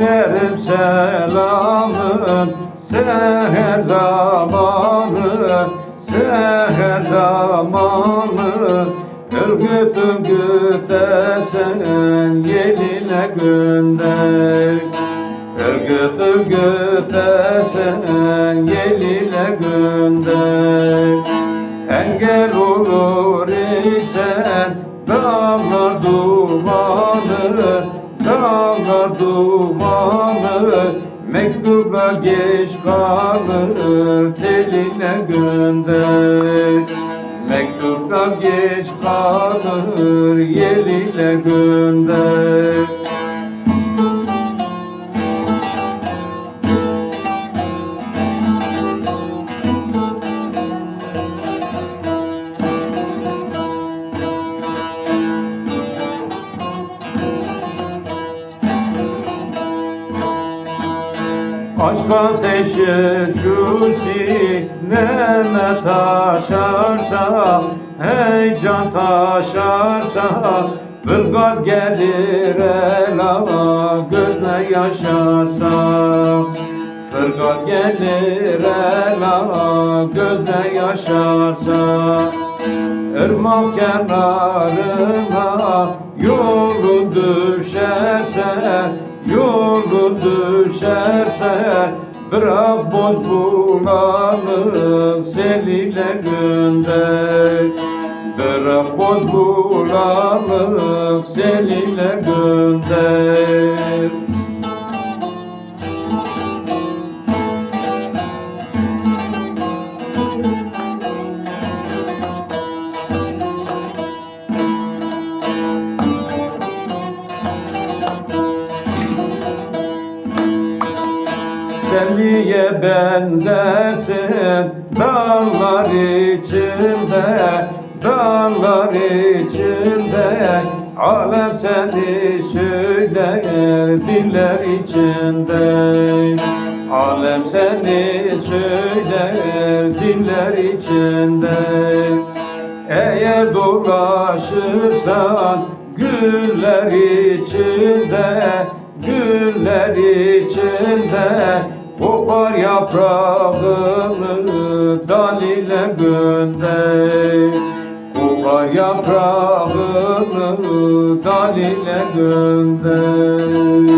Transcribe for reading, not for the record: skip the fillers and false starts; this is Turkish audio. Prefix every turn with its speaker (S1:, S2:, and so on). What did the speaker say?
S1: Beklerim selamın seher zamanı, seher zamanı. Ürgüt ürgüt desen yeline gönder. Ürgüt ürgüt desen yeline gönder. Engel olur isen dağlar dumanı, dağlar dumanı. Mektuba geç kalır teline gönder. Mektupta geç kalır yeline gönder. Aşk ateşi şu sineme taşarsa, heyecan taşarsa, fırgat gelir ela gözle yaşarsa. Fırgat gelir ela gözle yaşarsa. Irmak kenarına yolun düşerse, yolun düşerse, bırak boz bulanık seline gönder. Bırak boz bulanık seline gönder. Sen niye benzersin dağlar içinde, dağlar içinde. Alem seni söyler diller içinde. Alem seni söyler diller içinde. Eğer dolaşırsan güller içinde, güller içinde. Kopar yaprağını dal ile gönder. Kopar yaprağını dal ile gönder.